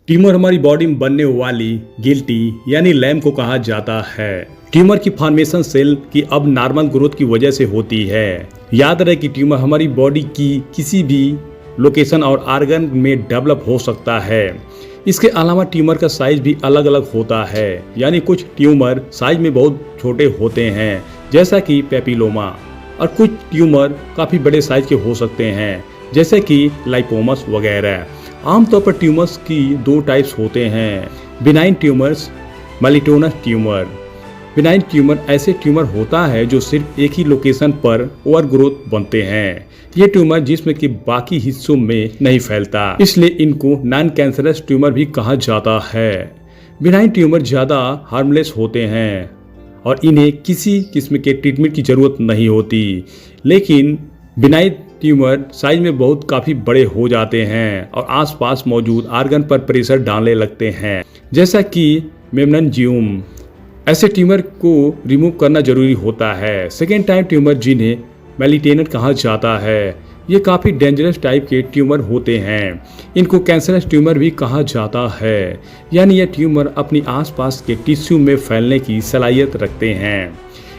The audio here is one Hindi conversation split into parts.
ट्यूमर हमारी बॉडी में बनने वाली गिल्टी यानी लैम्प को कहा जाता है। ट्यूमर की फॉर्मेशन सेल की अब नॉर्मल ग्रोथ की वजह से होती है। याद रहे कि ट्यूमर हमारी बॉडी की किसी भी लोकेशन और आर्गन में डेवलप हो सकता है। इसके अलावा ट्यूमर का साइज भी अलग अलग होता है, यानी कुछ ट्यूमर साइज में बहुत छोटे होते हैं जैसा कि पेपिलोमा, और कुछ ट्यूमर काफ़ी बड़े साइज के हो सकते हैं जैसे कि लाइपोमस वगैरह। आमतौर पर ट्यूमर्स की दो टाइप्स होते हैं, benign tumours, malignant tumour. Benign tumour ऐसे ट्यूमर होता है जो सिर्फ एक ही लोकेशन पर ओवरग्रोथ बनते हैं। ये ट्यूमर जिस्म के बाकी हिस्सों में नहीं फैलता, इसलिए इनको नॉन कैंसरस ट्यूमर भी कहा जाता है। बिनाइन ट्यूमर ज़्यादा हार्मलेस होते हैं और इन्हें किसी किस्म के ट्रीटमेंट की ज़रूरत नहीं होती, लेकिन बिनाइन ट्यूमर साइज में बहुत काफ़ी बड़े हो जाते हैं और आसपास मौजूद आर्गन पर प्रेशर डालने लगते हैं, जैसा कि मेनिंजियम। ऐसे ट्यूमर को रिमूव करना जरूरी होता है। सेकेंड टाइप ट्यूमर, जिन्हें मैलिग्नेंट कहा जाता है, ये काफ़ी डेंजरस टाइप के ट्यूमर होते हैं। इनको कैंसरस ट्यूमर भी कहा जाता है, यानी ये ट्यूमर अपनी आसपास के टिश्यू में फैलने की सलाहियत रखते हैं।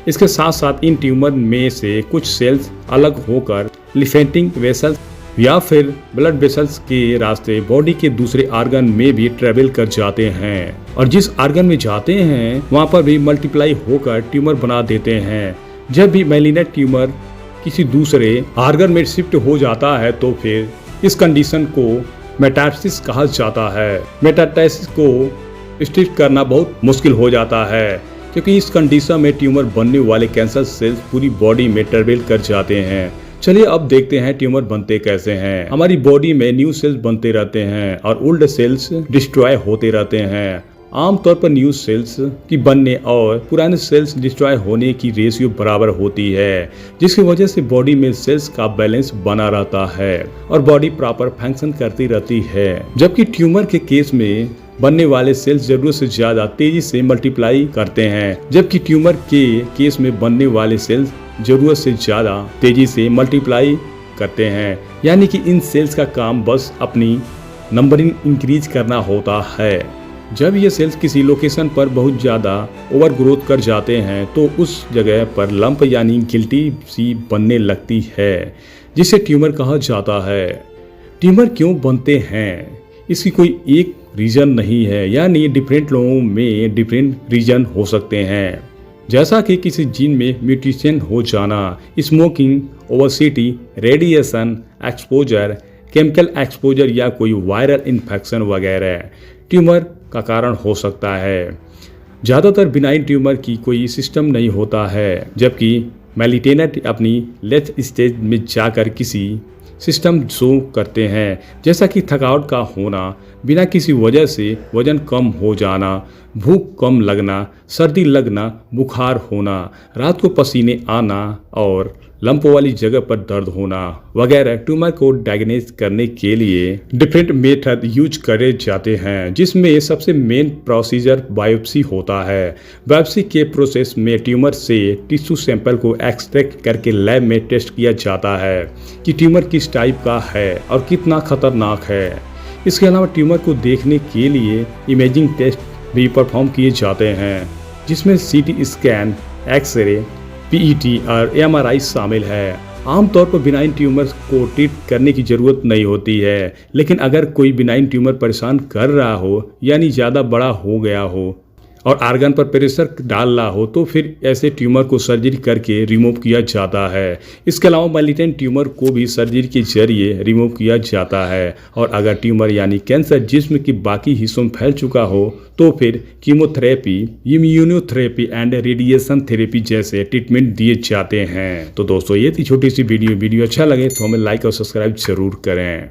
इसके साथ साथ इन ट्यूमर में से कुछ सेल्स अलग होकर लिम्फेटिक वेसल्स या फिर ब्लड वेसल्स के रास्ते बॉडी के दूसरे आर्गन में भी ट्रेवल कर जाते हैं, और जिस आर्गन में जाते हैं वहां पर भी मल्टीप्लाई होकर ट्यूमर बना देते हैं। जब भी मैलिग्नेंट ट्यूमर किसी दूसरे आर्गन में शिफ्ट हो जाता है तो फिर इस कंडीशन को मेटास्टेसिस कहा जाता है। मेटास्टेसिस को स्टिच करना बहुत मुश्किल हो जाता है, क्योंकि इस कंडीशन में ट्यूमर बनने वाले कैंसर सेल्स पूरी बॉडी में ट्रेवल कर जाते हैं। चलिए अब देखते हैं ट्यूमर बनते कैसे हैं। हमारी बॉडी में न्यू सेल्स बनते रहते हैं और ओल्ड सेल्स डिस्ट्रॉय होते रहते हैं। आमतौर पर न्यू सेल्स की बनने और पुराने सेल्स डिस्ट्रॉय होने की रेशियो बराबर होती है, जिसकी वजह से बॉडी में सेल्स का बैलेंस बना रहता है और बॉडी प्रॉपर फंक्शन करती रहती है। जबकि ट्यूमर के केस में बनने वाले सेल्स जरूरत से ज्यादा तेजी से मल्टीप्लाई करते हैं, जबकि ट्यूमर के केस में बनने वाले सेल्स जरूरत से ज्यादा तेजी से मल्टीप्लाई करते हैं। यानी कि इन सेल्स का काम बस अपनी नंबरिंग इंक्रीज करना होता है। जब ये सेल्स किसी लोकेशन पर बहुत ज़्यादा ओवरग्रोथ कर जाते हैं तो उस जगह पर लंप यानी गिल्टी सी बनने लगती है, जिसे ट्यूमर कहा जाता है। ट्यूमर क्यों बनते हैं, इसकी कोई एक रीजन नहीं है, यानी डिफरेंट लोगों में डिफरेंट रीजन हो सकते हैं, जैसा कि किसी जीन में म्यूटेशन हो जाना, smoking, obesity, radiation exposure, chemical exposure या कोई वायरल इन्फेक्शन वगैरह ट्यूमर का कारण हो सकता है। ज़्यादातर बिनाइन ट्यूमर की कोई सिस्टम नहीं होता है, जबकि मैलिग्नेंट अपनी लेट स्टेज में जाकर किसी सिस्टम शो करते हैं, जैसा कि थकावट का होना, बिना किसी वजह से वजन कम हो जाना, भूख कम लगना, सर्दी लगना, बुखार होना, रात को पसीने आना और लंप वाली जगह पर दर्द होना वगैरह। ट्यूमर को डायग्नोज करने के लिए डिफरेंट मेथड यूज करे जाते हैं, जिसमें सबसे मेन प्रोसीजर बायोप्सी होता है। बायोप्सी के प्रोसेस में ट्यूमर से टिश्यू सैंपल को एक्सट्रैक्ट करके लैब में टेस्ट किया जाता है कि ट्यूमर किस टाइप का है और कितना खतरनाक है। इसके अलावा ट्यूमर को देखने के लिए इमेजिंग टेस्ट भी परफॉर्म किए जाते हैं, जिसमें सीटी स्कैन, एक्सरे, पीईटी और एमआरआई शामिल है। आमतौर पर बिनाइन ट्यूमर को ट्रीट करने की ज़रूरत नहीं होती है, लेकिन अगर कोई बिनाइन ट्यूमर परेशान कर रहा हो, यानी ज़्यादा बड़ा हो गया हो और आर्गन पर प्रेशर डाल रहा हो, तो फिर ऐसे ट्यूमर को सर्जरी करके रिमूव किया जाता है। इसके अलावा मैलिग्नेंट ट्यूमर को भी सर्जरी के जरिए रिमूव किया जाता है, और अगर ट्यूमर यानी कैंसर जिस्म के बाकी हिस्सों में फैल चुका हो तो फिर chemotherapy, immunotherapy and radiation therapy जैसे ट्रीटमेंट दिए जाते हैं। तो दोस्तों, ये थी छोटी सी वीडियो अच्छा लगे तो हमें लाइक और सब्सक्राइब जरूर करें।